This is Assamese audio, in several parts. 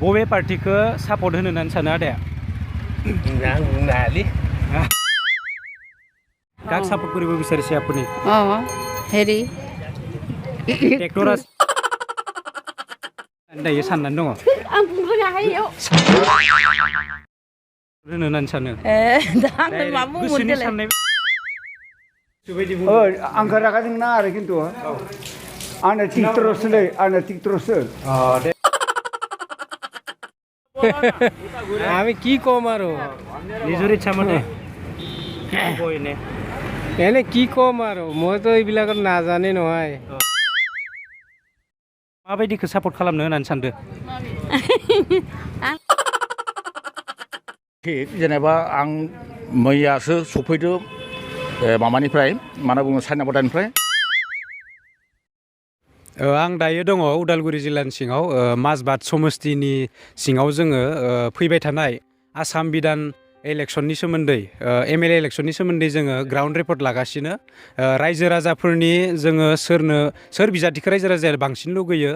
बबे पार्टिखौ सापर्ट होनो होननानै सानो आदाया কাক সাপোৰ্ট কৰিব বিচাৰিছে আপুনি হেৰি ট্ৰেক্টৰ আছে দাইयो साननानै दङ आं बुंनो हायो होनो होननानै सानो दा आंनो मा बुंगोन देलाय आंखौ रागा जोंना आरो खिन्थु आंनो ट्रेक्टरसोलै आंनो ट्रेक्टरसो আমি কি কম আৰু নিজৰ ইচ্ছা মতে এনে কি কম আৰু মইতো এইবিলাকত নাজানে নহয় माबायदिखौ सापर्ट खालामनो होननानै सानदो जेनेबा आं मैयासो सफैदो माबानिफ्राय मा होनना बुङो चाइना बर्डारनिफ्राय आं दायो दङ उदालगुरि जिल्लानि सिङाव माजबाद समस्तिनि सिङाव जोङो फैबाय थानाय आसाम बिधान इलेक्सननि सोमोन्दै एमएलए इलेक्सननि सोमोन्दै जोङो ग्राउन्ड रिपर्ट लागासिनो रायजो राजाफोरनि जोङो सोर बिजाथिखौ रायजो राजाया बांसिन लुगैयो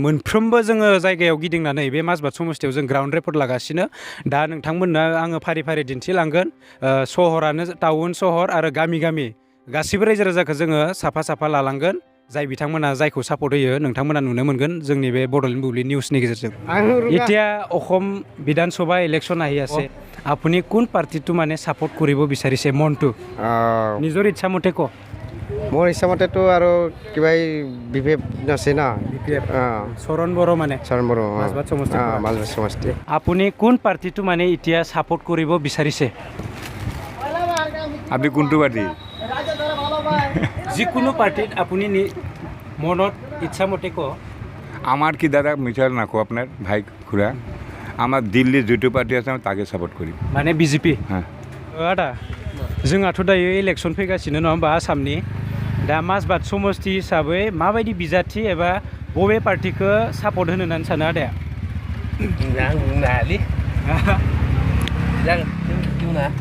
मोनफ्रोमबो जोङो जायगायाव गिदिंनानै बे माजबाद समस्तियाव जों ग्राउन्ड रिपर्ट लागासिनो दा नोंथांमोननो आङो फारि फारि दिन्थिलांगोन सहरानो टाउन सहर आरो गामि गामि गासिबो रायजो राजाखौ जोङो साफा साफा लालांगोन जाय बिथांमोना जायखौ सापर्ट होयो नोंथांमोना नुनो मोनगोन जोंनि बे बड'लेण्ड बुब्लि निउसनि गेजेरजों এতিয়া অসম বিধানসভা ইলেকশ্যন আহি আছে আপুনি কোন পাৰ্টিটো মানে ছাপোৰ্ট কৰিব বিচাৰিছে মনটো নিজৰ ইচ্ছা মতে ক মোৰ ইচ্ছামতেতো আৰু কিবা বিভেদ আছে না চৰণ বড়ো মানে চৰণ বড়ো মাজবাদ সমষ্টি মাজবাদ সমষ্টি আপুনি কোন পাৰ্টিটো মানে এতিয়া ছাপোৰ্ট কৰিব বিচাৰিছে আপনি কোনটো পাৰ্টি যিকোনো পাৰ্টিত আপুনি মনত ইচ্ছা মতে ক আমার কি দাদা মিছার নাকো আপনার ভাই খুড়া আমার দিল্লি যেটো পার্টি আছে আমি তাকে সাপোর্ট করি माने बिजेपि হ্যাঁ आदा जोंहाथ' दायो इलेक्सन फैगासिनो नङा होमबा आसामनि दा माजबाद समस्ति हिसाबै माबायदि बिजाथि एबा बबे पार्टिखौ सापर्ट होनो होननानै सानो आदाया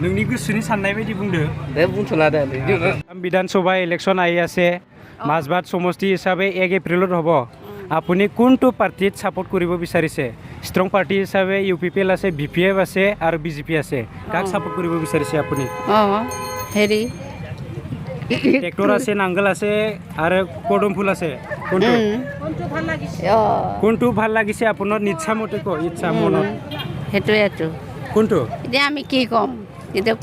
नोंनि गोसोनि साननाय बायदि बुंदो বিধানসভা ইলেকশ্যন আহি আছে মাজবাদ সমষ্টি হিচাপে 1 এপ্ৰিলত হ'ব আপুনি কোনটো পাৰ্টিত ছাপোৰ্ট কৰিব বিচাৰিছে ষ্ট্ৰং পাৰ্টি হিচাপে ইউপিপিএল আছে বিপিএফ আছে আৰু বিজেপি আছে কাক ছাপোৰ্ট কৰিব বিচাৰিছে আপুনি হেৰি ট্ৰেক্টৰ আছে নাংগল আছে আৰু কদম ফুল আছে কোনটো ভাল লাগিছে আপোনাৰ ইচ্ছা মতে ক ইচ্ছা মনত সেইটোৱেতো কোনটো এতিয়া আমি কি ক'ম এতিয়া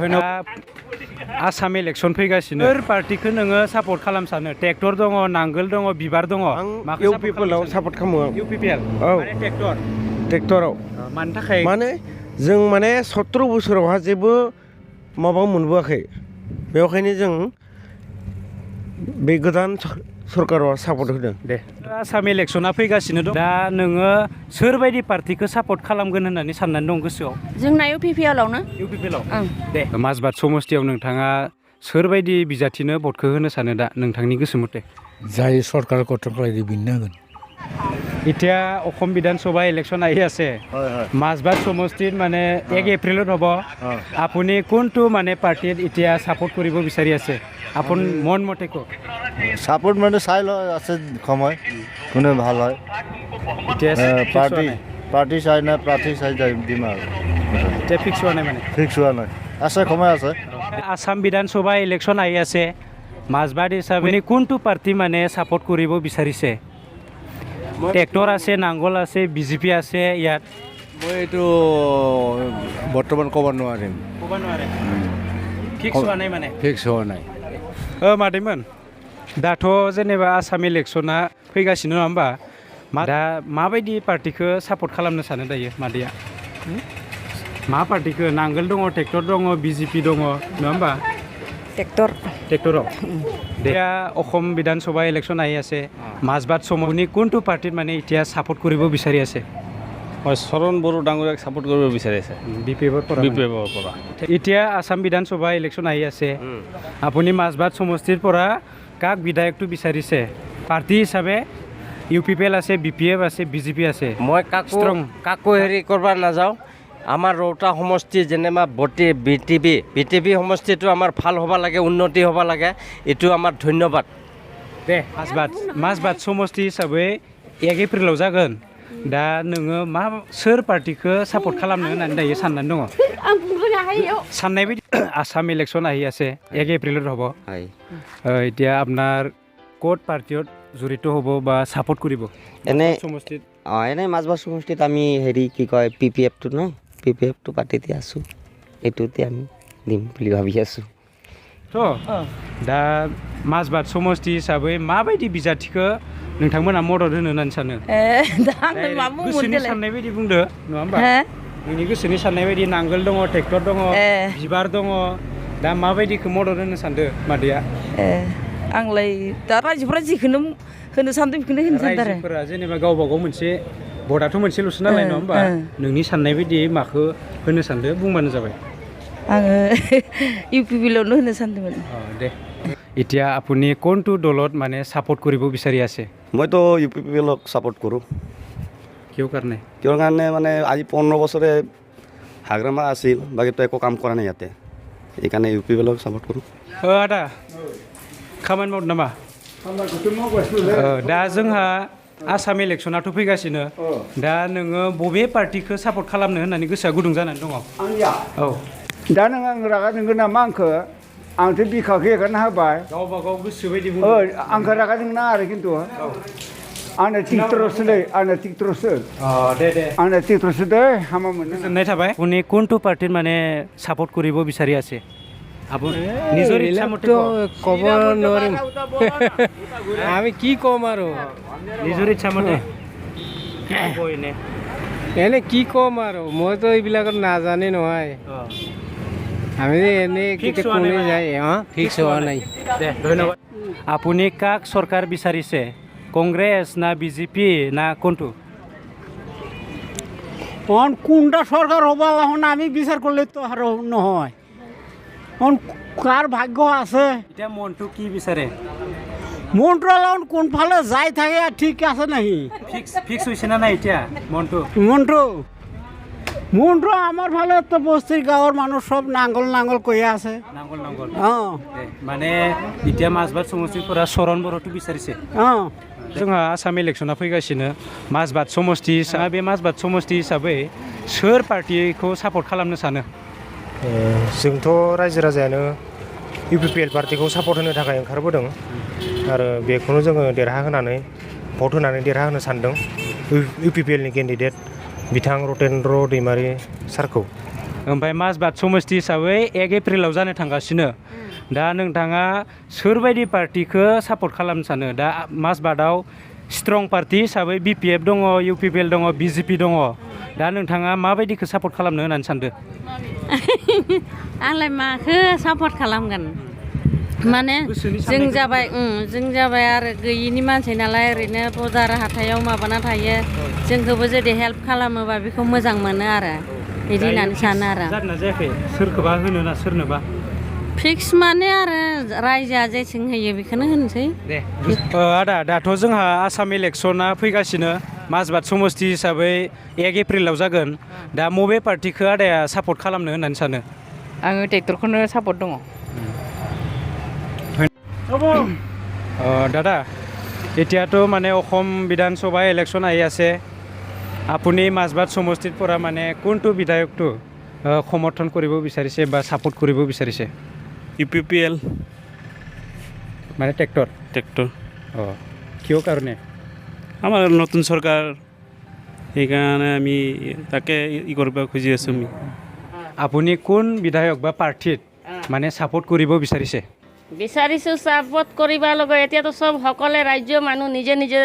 ধন্যবাদ आसाम इलेक्सन फैगासिनो सोर पार्टिखौ नोङो सापर्ट खालाम सानो ट्रेक्टर दङ नांगोल दङ बिबार दङ इउपिपिएलआव सापर्ट खालामो इउपिपिएल औ माने ट्रेक्टराव मानि थाखाय माने जों माने 17 बोसोरावहा जेबो माबा मोनबोआखै बेवहायनो जों बे गोदान सरकाराव सापर्ट होदों दे आसाम इलेक्सना फैगासिनो दं दा नोङो सोरबायदि पार्टिखौ सापर्ट खालामगोन होननानै साननानै दं गोसोआव जोंना इउपिपिएलआवनो इउपिपिएलआव दे माजबाद समस्तियाव नोंथाङा सोरबायदि बिजाथिनो भटखौ होनो सानो दा नोंथांनि गोसो मथे যাই সরকার গঠন করে বিন্ন হবেন এতিয়া অসম বিধানসভা ইলেকশ্যন আহি আছে মাজবাদ সমষ্টিত মানে 1 এপ্ৰিলত হ'ব আপুনি কোনটো মানে পাৰ্টিত এতিয়া ছাপোৰ্ট কৰিব বিচাৰি আছে আপোন মন মতে কওক সাপোর্ট মানে চাই লয় আছে সময় কোনে ভাল হয় এতিয়া পার্টি চাই না প্রার্থী চাই যাই দিম আর এতিয়া ফিক্স হোৱা নাই মানে ফিক্স হওয়া নাই আছে সময় আছে আসাম বিধানসভা ইলেকশ্যন আহি আছে মাজবাদ হিচাপে কোনটো পাৰ্টি মানে ছাপোৰ্ট কৰিব বিচাৰিছে ট্ৰেক্টৰ আছে নাংগল আছে বিজেপি আছে ইয়াত মই এইটো বৰ্তমান ক'ব নোৱাৰিম ক'ব নোৱাৰে ফিক্স হোৱা নাই মানে ফিক্স হোৱা নাই मादैमोन दाथ' जेनेबा आसाम इलेक्सना फैगासिनो नङा होमबा दा माबायदि पार्टिखौ सापर्ट खालामनो सानो दायो मादैया मा पार्टिखौ नांगोल दङ ट्रेक्टर दङ बिजेपि दङ नङा होमबा ट्रेक्टराव এতিয়া অসম বিধানসভা ইলেকশ্যন আহি আছে মাজবাদ সমষ্টি কোনটো পাৰ্টিত মানে এতিয়া ছাপোৰ্ট কৰিব বিচাৰি আছে মই চৰণ বড়ো ডাঙৰীয়াক ছাপোৰ্ট কৰিব বিচাৰিছে বিপিএফৰ পৰা এতিয়া আসাম বিধানসভা ইলেকশ্যন আহি আছে আপুনি মাজবাদ সমষ্টিৰ পৰা কাক বিধায়কটো বিচাৰিছে পাৰ্টি হিচাপে ইউপিপিএল আছে বিপিএফ আছে বিজেপি আছে মই কাকো হেৰি কৰিব নাযাওঁ আমাৰ ৰৌতা সমষ্টি যেনেবা বিটিভি সমষ্টিটো আমাৰ ভাল হ'ব লাগে উন্নতি হ'ব লাগে এইটো আমাৰ ধন্যবাদ দে মাজবাদ সমষ্টি হিচাপে 1 एप्रिलाव जागोन दा नोङो मा सोर पार्टिखौ सापर्ट खालामनो होननानै दायो साननानै दङ साननाय बायदि आसाम इलेকশন আহি আছে 1 এপ্রিলত হ'ব এতিয়া আপোনাৰ কোট পাৰ্টিত জড়িত হ'ব বা সাপোৰ্ট কৰিব এনে সমষ্টিত এনে মাজবাট সমষ্টিত আমি হেৰি কি কয় PPF-টো ন PPF-টো পাতিতে আছোঁ এইটোতে আমি দিম বুলি ভাবি আছোঁ তো दा মাজবাট সমষ্টি হিসাबै माबायदि बिजाथिखौ नोंथांमोना मदद होनो होननानै सानो दा आंनो मा गोसोनि बुंदोंलाय साननाय बायदि बुंदो नङा होमबा हो नोंनि गोसोनि साननाय बायदि नांगोल दङ ट्रेक्टर दङ बिबार दङ दा माबायदिखौ मदद होनो सानदो मादैया आंलाय दा रायजोफोरा जिखौनो होनो सानदों बेखौनो होनो सानदों आरो रायजोफोरा जेनेबा गावबा गाव मोनसे भटआथ' मोनसेल'सो नालाय नङा होमबा नोंनि साननाय बायदि माखौ होनो सानदो बुंबानो जाबाय आङो UPPLनो होनो सानदोंमोन দে এতিয়া আপুনি কোনটো দলত মানে সাপোৰ্ট কৰিব বিচাৰি আছে মইতো UPPLক ছাপোৰ্ট কৰোঁ কিয় কাৰণে কিয় কাৰণে মানে আজি 15 বছৰে হাগ্ৰামা আছিল বাকীতো একো কাম কৰা নাই ইয়াতে এইকাৰণে UPPLক ছাপোৰ্ট কৰোঁ आदा खामानि मावदों नामा दा जोंहा आसाम इलेक्शनाथ' फैगासिनो दा नोङो बबे पार्टिखौ सापर्ट खालामनो होननानै गोसोआ गुदुं जानानै दङ आंनिया औ दा नों आं रागा जोंगोन नामा आंखो आंथ' बिखाखौ एगारना होबाय गावबा गाव गोसो बायदि आंखो रागा जोंना आरो खिन्थु आंनो ट्रेक्टरसोलै आंनो ट्रेक्टरसो दे आंनो ट्रेक्टरसो दे हामा मोनो गोजोननाय थाबाय আপুনি কোনটো পাৰ্টিৰ মানে সাপোৰ্ট কৰিব বিচাৰি আছে আপুনি নিজৰ ইচ্ছা মতে ক'ব নোৱাৰিম আমি কি ক'ম আৰু নিজৰ ইচ্ছা মতে এনে কি ক'ম আৰু মইতো এইবিলাকত নাজানে নহয় আমি এনে কোনে যায় ফিক্স হোৱা নাই দে ধন্যবাদ আপুনি কাক চৰকাৰ বিচাৰিছে কংগ্ৰেছ না বিজেপি না কোনটো কোনটা সরকার হবা এখন আমি বিচার করলে তো আর নহয় কার ভাগ্য আছে এতিয়া মনটো কি বিচাৰে মনটো অলপ কোনফালে যাই থাকে ঠিক আছে নাহি ফিক্স হৈছে না নাই এতিয়া মনটো মনটো আমার ভালে তো বস্তির গাঁৱৰ মানুহ সব নাঙ্গল কৈ আছে নাঙ্গল অঁ মানে এতিয়া মাজবাট সমষ্টিफोरा सरन बर'টো বিচাৰিছে जोंहा आसाम इलेक्शना फैगासिनो মাজবাট समष्टि बे মাজবাट समष्टि हिसाबै सोर पार्टिखौ सापर्ट खालामनो सानो जोंथ' रायजो राजायानो UPPL पार्टिखौ सापर्ट होनो थाखाय ओंखारबोदों आरो बेखौनो जोङो देरहाहोनानै भट होनानै देरहाहोनो सानदों UPPLनि केन्डिडेट बिथां रतेन्द्र दैमारि सारखौ ओमफ्राय মাজবাট समष्टि हिसाबै 1 एप्रिलाव जानो थांगासिनो दा नोंथाङा सोरबायदि पार्टिखौ सापर्ट खालामनो सानो दा মাজबाटआव स्ट्रं पार्टि हिसाबै BPF दङ UPPL दङ BJP दङ दा नोंथाङा माबायदिखौ सापर्ट खालामनो होननानै सानदो आंलाय माखौ सापर्ट खालामगोन माने जों जाबाय आरो गैयिनि मानसि नालाय ओरैनो बाजार हाथायाव माबाना थायो जोंखौबो जुदि हेल्प खालामोबा बेखौ मोजां मोनो आरो बिदि होननानै सानो आरो जादोंना जायाखै सोरखौबा होनो ना सोरनोबा फिक्स माने आरो रायजोआ जेथिं होयो बेखौनो होनोसै दे आदा दाथ' जोंहा आसाम इलेक्शना फैगासिनो মাজবাট समष्टि हिसाबै 1 एप्रिलाव जागोन दा बबे पार्टिखौ आदाया सापर्ट खालामनो होननानै सानो आङो ट्रेक्टरखौनो सापर्ट दङ দাদা এতিয়াতো মানে অসম বিধানসভা ইলেকশ্যন আহি আছে আপুনি মাজবাট সমষ্টিৰ পৰা মানে কোনটো বিধায়কটো সমৰ্থন কৰিব বিচাৰিছে বা ছাপোৰ্ট কৰিব বিচাৰিছে UPPL মানে ট্ৰেক্টৰ কিয় কাৰণে আমাৰ নতুন চৰকাৰ সেইকাৰণে আমি তাকে কৰিব খুজি আছোঁ আমি আপুনি কোন বিধায়ক বা পাৰ্টিত মানে ছাপোৰ্ট কৰিব বিচাৰিছে বিচাৰিছোঁ ছাপোৰ্ট কৰিব লাগে এতিয়াতো চব সকলে ৰাজ্য মানুহ নিজে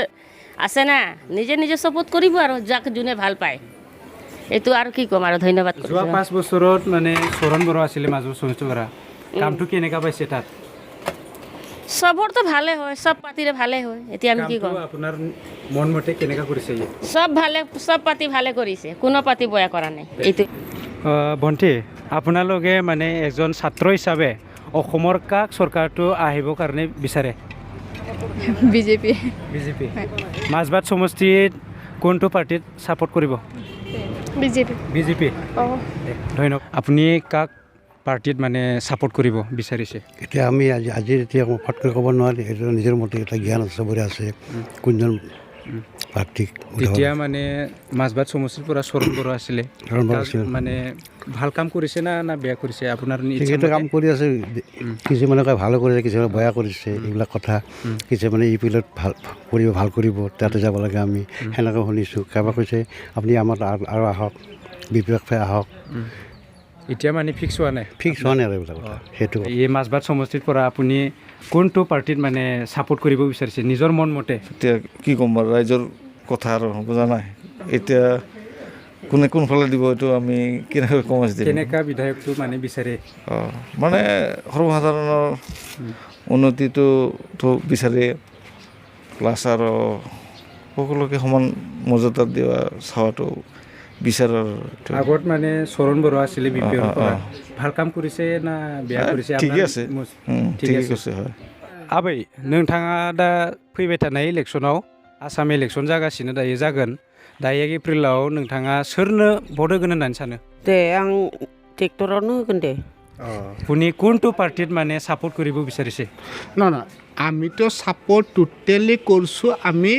আছে না নিজে ছাপোৰ্ট কৰিব আৰু যাক যোনে ভাল পায় এইটো আৰু কি ক'ম আৰু ধন্যবাদ যোৱা 5 বছৰত মানে চৰণ বড়ো আছিলে মাজৰ সমষ্টিৰ কামটো কেনেকা পাইছে তাত চবৰতো ভালে হয় চব পাৰ্টিৰে ভালে হয় এতিয়া আমি কি ক'ম আপোনাৰ মন মতে কেনেকা কৰিছে চব পাৰ্টি ভালে কৰিছে কোনো পাৰ্টি বেয়া কৰা নাই এইটো ভণ্টি আপোনালোকে মানে এজন ছাত্ৰ হিচাপে অসমৰ কাক চৰকাৰটো আহিবৰ কাৰণে বিচাৰে বিজেপি মাজবাট সমষ্টিত কোনটো পাৰ্টিত ছাপোৰ্ট কৰিব বিজেপি ধন্যবাদ আপুনি কাক পাৰ্টিত মানে ছাপোৰ্ট কৰিব বিচাৰিছে এতিয়া আমি আজি এতিয়া ফটকৈ ক'ব নোৱাৰি সেইটো নিজৰ মতে এটা জ্ঞান চবৰে আছে কোনজন প্ৰাৰ্থীক এতিয়া মানে মাজবাট সমষ্টিৰ পৰা চৰণ বড়ো আছিলে মানে ভাল কাম কৰিছে না বেয়া কৰিছে আপোনাৰ ঠিকেই কাম কৰি আছে কিছুমানে কয় ভাল কৰিছে কিছুমানে বেয়া কৰিছে এইবিলাক কথা কিছুমানে ইপিলত ভাল কৰিব তাতে যাব লাগে আমি সেনেকৈ শুনিছোঁ কাৰোবাৰ কৈছে আপুনি আমাৰ আৰু আহক বিপক্ষে আহক এতিয়া মানে ফিক্স হোৱা নাই আৰু এইবিলাক কথা সেইটো এই মাজবাট সমষ্টিৰ পৰা আপুনি কোনটো পাৰ্টিত মানে ছাপোৰ্ট কৰিব বিচাৰিছে নিজৰ মন মতে এতিয়া কি ক'ম বাৰু ৰাইজৰ কথা আৰু বুজা নাই এতিয়া কোনে কোনফালে দিব এইটো আমি কেনেকৈ কম কেনেকুৱা বিধায়কটো মানে বিচাৰে মানে সৰ্বসাধাৰণৰ উন্নতিটো বিচাৰে প্লাছ আৰু সকলোকে সমান মৰ্যাদা দিয়া চাৱাটো বিচাৰৰ আগত মানে চৰণ বড়ো আছিলে বিপিএৰ পৰা ভাল কাম কৰিছে না বেয়া কৰিছে ঠিকে আছে ঠিকে কৈছে হয় आबै नोंथाङा दा फैबाय थानाय इलेक्सनाव आसाम इलेक्सन जागासिनो दायो जागोन दा 1 एप्रिलाव नोंथाङा सोरनो भट होगोन होननानै सानो दे आं ट्रेक्टरावनो होगोन दे আপুনি কোনটো পাৰ্টিত মানে ছাপোৰ্ট কৰিব বিচাৰিছে না আমিতো ছাপোৰ্ট টোটেলি কৰিছোঁ আমি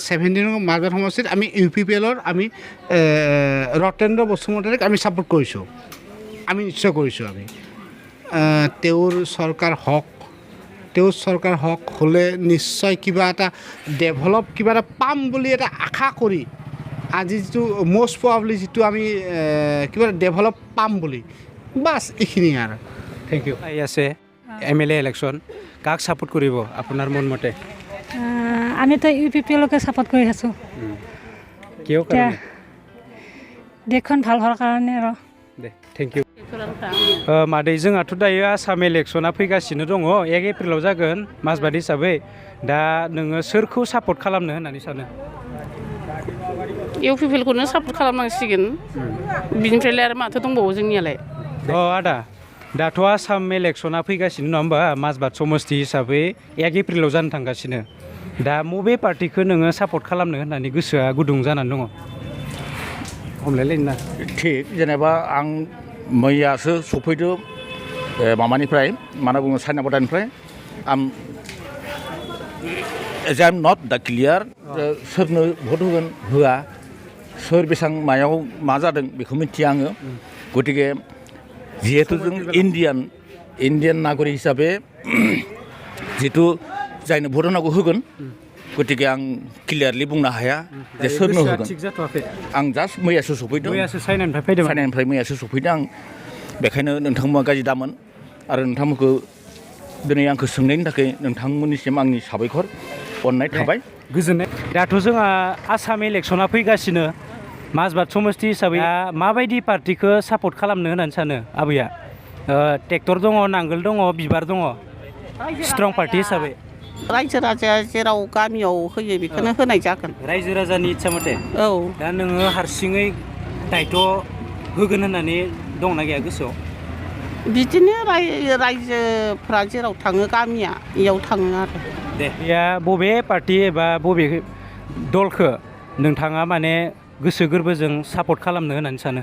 17 মাজবাট সমষ্টিত আমি UPPLৰ আমি ৰতেন্দ্ৰ বসুমতাৰীক আমি ছাপোৰ্ট কৰিছোঁ আমি নিশ্চয় কৰিছোঁ আমি তেওঁৰ চৰকাৰ হওক হ'লে নিশ্চয় কিবা এটা ডেভেলপ কিবা এটা পাম বুলি এটা আশা কৰি আজি যিটো মষ্ট প্ৰবাবলি যিটো আমি কিবা এটা ডেভেলপ পাম বুলি বাছ এইখিনি আৰু থেংক ইউ আহি আছে MLA ইলেকশ্যন কাক ছাপোৰ্ট কৰিব আপোনাৰ মন মতে আমিতো UPPLকে ছাপোৰ্ট কৰি আছোঁ কিয় কাৰণে দেশখন ভাল হোৱাৰ কাৰণে আৰু দে থেংক ইউ मादै जोंहाथ' दायो आसाम इलेक्सना फैगासिनो दङ 1 एप्रिलाव जागोन माजबाद हिसाबै दा नोङो सोरखौ सापर्ट खालामनो होननानै सानो UPPLखौनो सापर्ट खालामनांसिगोन बिनिफ्रायलाय आरो माथो दंबावो जोंनियालाय आदा दाथ' आसाम इलेक्सना फैगासिनो नङा होमबा माजबाद समष्टि हिसाबै 1 एप्रिलाव जानो थांगासिनो दा बबे पार्टिखौ नोङो सापर्ट खालामनो होननानै गोसोआ गुदुं जानानै दङ हमलायलायना थिग जेनेबा आं मैयासो सफैदो माबानिफ्राय मा होनना बुङो चाइना बर्डारनिफ्राय आम नट दा क्लियार सोरनो भट होगोन होआ सोर बेसेबां मायाव मा जादों बेखौ मिथिया आङो गतिके जिहेतु जों इण्डियान नागरिक हिसाबै जितु जायनो भट होनांगौ होगोन गतिके आं क्लियारलि बुंनो हाया जे सोरनो होगोन आं जास्ट मैयासो सफैदों चाइनानिफ्राय मैयासो सफैदों आं बेखायनो नोंथांमोना गाज्रि दामोन आरो नोंथांमोनखौ दिनै आंखौ सोंनायनि थाखाय नोंथांमोननिसिम आंनि साबायखर अननाय थाबाय गोजोननाय दाथ' जोंहा आसाम इलेक्सना फैगासिनो माजबाद समष्टि हिसाबै माबायदि पार्टिखौ सापर्ट खालामनो होननानै सानो आबैया ट्रेक्टर दङ नांगोल दङ बिबार दङ स्ट्रं पार्टि हिसाबै रायजो राजाया जेराव गामियाव होयो बेखौनो होनाय जागोन रायजो राजानि इच्छा मथे औ दा नोङो हारसिङै दायथ' होगोन होननानै दंना गैया गोसोआव बिदिनो रायजोफ्रा जेराव थाङो गामिया इयाव थाङो आरो दे बबे पार्टि एबा बबे दलखौ नोंथाङा माने गोसो गोरबोजों सापर्ट खालामनो होननानै सानो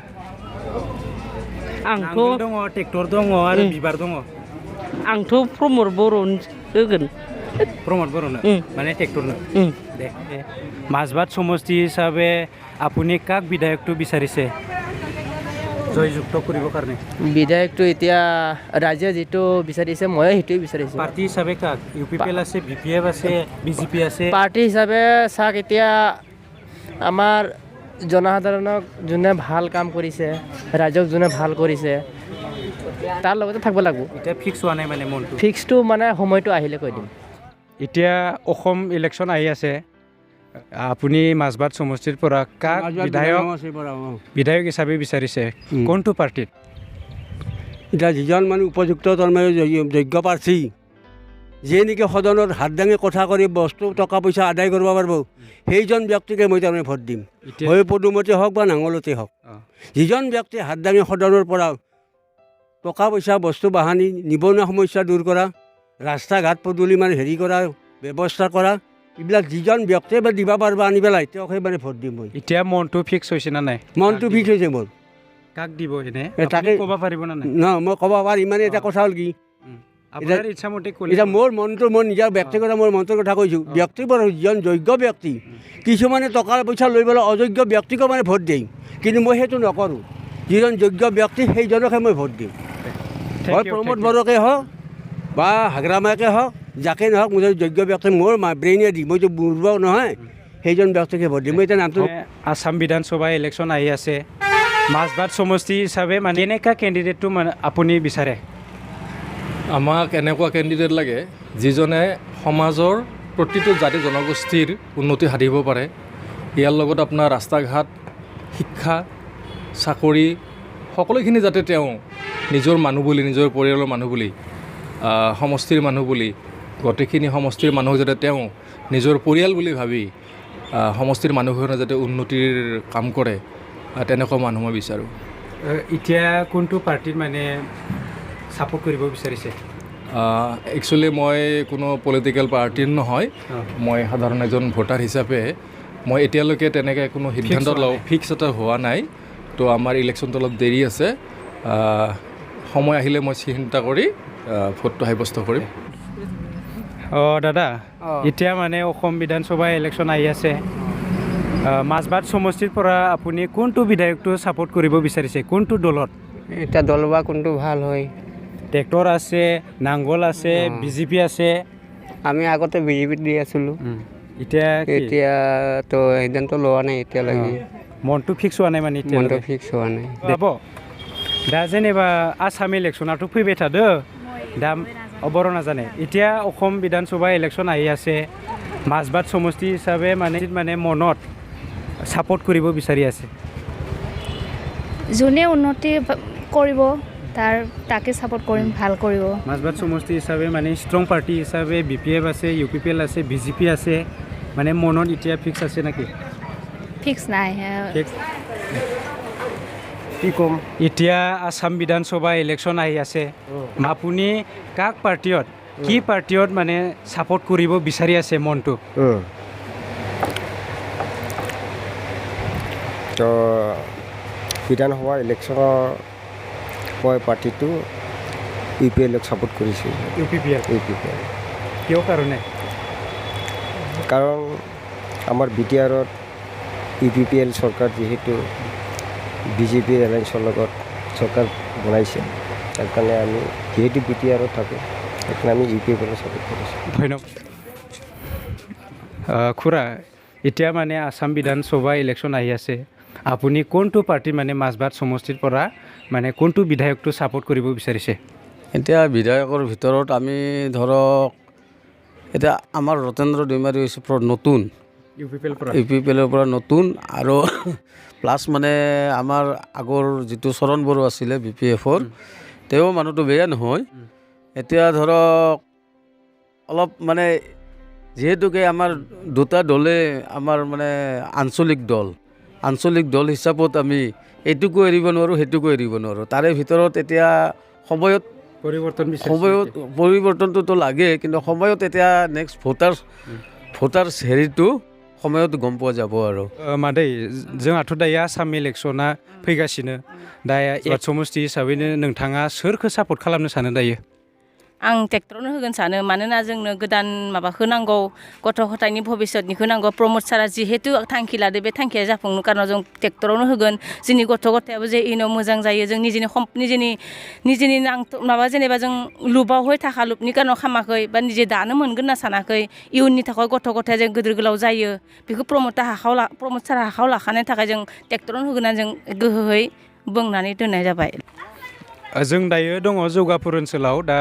आंथ' दङ ट्रेक्टर दङ आरो बिबार दङ आंथ' प्रमद बर'नो होगोन प्रमद बर'नो মানে ট্ৰেক্টৰনো দে মাজবাদ সমষ্টি হিচাপে আপুনি কাক বিধায়কটো বিচাৰিছে জয়যুক্ত কৰিবৰ কাৰণে বিধায়কটো এতিয়া ৰাজ্যে যিটো বিচাৰিছে ময়ো সেইটোৱে বিচাৰিছোঁ পাৰ্টি হিচাপে কাক UPPL আছে BPF আছে BJP আছে পাৰ্টি হিচাপে চাওক এতিয়া আমাৰ জনসাধাৰণক যোনে ভাল কাম কৰিছে ৰাজ্যক যোনে ভাল কৰিছে তাৰ লগতে থাকিব লাগিব এতিয়া ফিক্স হোৱা নাই মানে মনটো ফিক্সটো মানে সময়টো আহিলে কৈ দিম এতিয়া অসম ইলেকশ্যন আহি আছে আপুনি মাজবাদ সমষ্টিৰ পৰা কাক বিধায়ক হিচাপে বিচাৰিছে কোনটো পাৰ্টিত এতিয়া যিজন মানে উপযুক্ত তাৰমানে যোগ্য প্ৰাৰ্থী যিয়ে নেকি সদনত হাত দাঙি কথা কৰি বস্তু টকা পইচা আদায় কৰিব পাৰিব সেইজন ব্যক্তিকে মই তাৰমানে ভোট দিম হয় পদুমতে হওক বা নাঙলতে হওক যিজন ব্যক্তি হাত দাঙি সদনৰ পৰা টকা পইচা বস্তু বাহানি নিবনুৱা সমস্যা দূৰ কৰা ৰাস্তা ঘাট পদূলি মানে হেৰি কৰা ব্যৱস্থা কৰা এইবিলাক যিজন ব্যক্তিয়ে বা দিব পাৰিব আনি পেলাই তেওঁক সেইবাৰে ভোট দিম মই এতিয়া মনটো ফিক্স হৈছে না নাই মনটো ফিক্স হৈছে মোৰ কাক দিব এনে তাকে ক'ব পাৰিব না নাই ন মই ক'ব পাৰিম মানে এটা কথা হ'ল কি আপোনাৰ ইচ্ছামতে ক'লে এতিয়া মোৰ মনটো মই নিজৰ ব্যক্তিগত মোৰ মনটোৰ কথা কৈছোঁ ব্যক্তিৰ পৰা যিজন যোগ্য ব্যক্তি কিছুমানে টকা পইচা লৈ পেলাই অযোগ্য ব্যক্তিকো মানে ভোট দিম কিন্তু মই সেইটো নকৰোঁ যিজন যোগ্য ব্যক্তি সেইজনকহে মই ভোট দিম হয় প্ৰমোদ বড়োকে হওক বা হাগ্ৰামাকে হওক যাকে নহওক মোৰ যোগ্য ব্যক্তি মোৰ ব্ৰেইনে দি মইতো বুৰ্বক নহয় সেইজন ব্যক্তিকে ভোট দিম মই এতিয়া নামটো আসাম বিধানসভা ইলেকশ্যন আহি আছে মাজবাট সমষ্টি হিচাপে মানে এনেকুৱা কেণ্ডিডেটটো মানে আপুনি বিচাৰে আমাক এনেকুৱা কেণ্ডিডেট লাগে যিজনে সমাজৰ প্ৰতিটো জাতি জনগোষ্ঠীৰ উন্নতি সাধিব পাৰে ইয়াৰ লগত আপোনাৰ ৰাস্তা ঘাট শিক্ষা চাকৰি সকলোখিনি যাতে তেওঁ নিজৰ মানুহ বুলি নিজৰ পৰিয়ালৰ মানুহ বুলি সমষ্টিৰ মানুহ বুলি গোটেইখিনি সমষ্টিৰ মানুহক যাতে তেওঁ নিজৰ পৰিয়াল বুলি ভাবি সমষ্টিৰ মানুহখনে যাতে উন্নতিৰ কাম কৰে তেনেকুৱা মানুহ মই বিচাৰোঁ এতিয়া কোনটো পাৰ্টিত মানে ছাপোৰ্ট কৰিব বিচাৰিছে একচুৱেলি মই কোনো পলিটিকেল পাৰ্টিৰ নহয় মই সাধাৰণ এজন ভোটাৰ হিচাপে মই এতিয়ালৈকে তেনেকৈ কোনো সিদ্ধান্ত ফিক্স এটা হোৱা নাই তো আমাৰ ইলেকশ্যনটো অলপ দেৰি আছে সময় আহিলে মই চিন্তা কৰি ভোটটো সাব্যস্ত কৰিম দাদা এতিয়া মানে অসম বিধানসভা ইলেকশ্যন আহি আছে মাজবাট সমষ্টিৰ পৰা আপুনি কোনটো বিধায়কটো ছাপোৰ্ট কৰিব বিচাৰিছে কোনটো দলত এতিয়া দল বা কোনটো ভাল হয় ট্ৰেক্টৰ আছে নাংগল আছে বিজেপি আছে আমি আগতে বিজেপিত দি আছিলোঁ এতিয়াতো সিদ্ধান্ত লোৱা নাই এতিয়ালৈকে মনটো ফিক্স হোৱা নাই মানে মনটো ফিক্স হোৱা নাই दा जेनेबा आसाम इलेक्शनाथ' फैबाय थादो दा बर' नाजाने এতিয়া অসম বিধানসভা ইলেকশ্যন আহি আছে মাজবাট সমষ্টি হিচাপে মানে মনত ছাপোৰ্ট কৰিব বিচাৰি আছে যোনে উন্নতি কৰিব তাকে ছাপোৰ্ট কৰিম ভাল কৰিব মাজবাট সমষ্টি হিচাপে মানে ষ্ট্ৰং পাৰ্টি হিচাপে BPF আছে UPPL আছে BJP আছে মানে মনত এতিয়া ফিক্স আছে নেকি ফিক্স নাই কি কম এতিয়া আসাম বিধানসভা ইলেকশ্যন আহি আছে আপুনি কাক পাৰ্টিত কি পাৰ্টিত মানে ছাপোৰ্ট কৰিব বিচাৰি আছে মনটো তো বিধানসভা ইলেকশ্যনৰ মই পাৰ্টিটো UPPLক ছাপোৰ্ট কৰিছোঁ UPPL কিয় কাৰণে কাৰণ আমাৰ BTRত UPPL চৰকাৰ যিহেতু BJPৰ এলায়েন্সৰ লগত চৰকাৰ বনাইছে তাৰ কাৰণে আমি যিহেতু BTRত থাকোঁ সেইকাৰণে আমি UPPLক ছাপোৰ্ট কৰিছোঁ ধন্যবাদ খুৰা এতিয়া মানে আসাম বিধানসভা ইলেকশ্যন আহি আছে আপুনি কোনটো পাৰ্টি মানে মাজবাট সমষ্টিৰ পৰা মানে কোনটো বিধায়কটো ছাপোৰ্ট কৰিব বিচাৰিছে এতিয়া বিধায়কৰ ভিতৰত আমি ধৰক এতিয়া আমাৰ ৰতেন্দ্ৰ দৈমাৰী হৈছে নতুন UPPLৰ পৰা নতুন আৰু প্লাছ মানে আমাৰ আগৰ যিটো চৰণ বড়ো আছিলে BPFৰ তেওঁ মানুহটো বেয়া নহয় এতিয়া ধৰক অলপ মানে যিহেতুকে আমাৰ দুটা দলে আমাৰ মানে আঞ্চলিক দল হিচাপত আমি এইটোকো এৰিব নোৱাৰোঁ সেইটোকো এৰিব নোৱাৰোঁ তাৰে ভিতৰত এতিয়া সময়ত পৰিৱৰ্তনটোতো লাগে কিন্তু সময়ত এতিয়া নেক্সট ভোটাৰ্ছ হেৰিটো সময়ত গম পোৱা যাব আৰু मादै जोंहाथ' दायो आसाम इलेक्शना फैगासिनो दा समष्टि हिसाबैनो नोंथाङा सोरखौ सापर्ट खालामनो सानो दायो आं ट्रेक्टरनो होगोन सानो मानोना जोंनो गोदान माबाखौ नांगौ गथ' गथायनि भबिष्यतनिखौ नांगौ प्रमद सारा जिहेतु थांखि लादो बे थांखिया जाफुंनो कारनाव जों ट्रेक्टरावनो होगोन जोंनि गथ' गथायाबो जे इनाव मोजां जायो जों निजेनि माबा जेनेबा जों लुबावहाय थाखा लुबनि कारनाव खामाखै बा निजे दानो मोनगोन होनना सानाखै इयुननि थाखाय गथ' गथाया जों गिदिर गोलाव जायो बेखौ प्रमद सारा हाखाव लाखानायनि थाखाय जों ट्रेक्टरावनो होगोन जों गोहोयै बुंनानै दोननाय जाबाय जों दायो दङ जौगापुर ओनसोलाव दा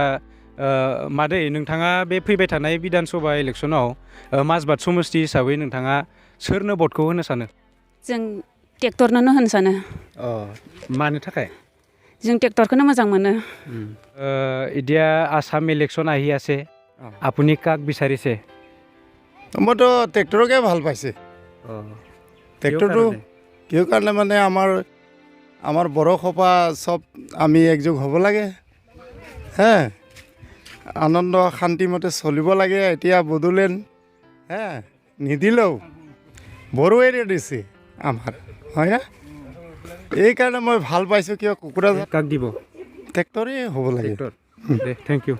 मादै नोंथाङा बे फैबाय थानाय बिधानसभा इलेक्शनाव মাজবাট समष्टि हिसाबै नोंथाङा सोरनो भटखौ होनो सानो जों ट्रेक्टरनो होनो सानो मानो थाखाय जों ट्रेक्टरखौनो मोजां मोनो এতিয়া আসাম ইলেকশ্যন আহি আছে আপুনি কাক বিচাৰিছে মইতো ট্ৰেক্টৰকে ভাল পাইছে ট্ৰেক্টৰটো কিয় কাৰণে মানে আমাৰ বড়ো সপা চব আমি একযোগ হ'ব লাগে হে আনন্দ শান্তিমতে চলিব লাগে এতিয়া বডোলেণ্ড হে নিদিলেও বড়োৱে দিছে আমাৰ হয় না এইকাৰণে মই ভাল পাইছোঁ কিয় কুকুৰা কাক দিব ট্ৰেক্টৰে হ'ব লাগে থেংক ইউ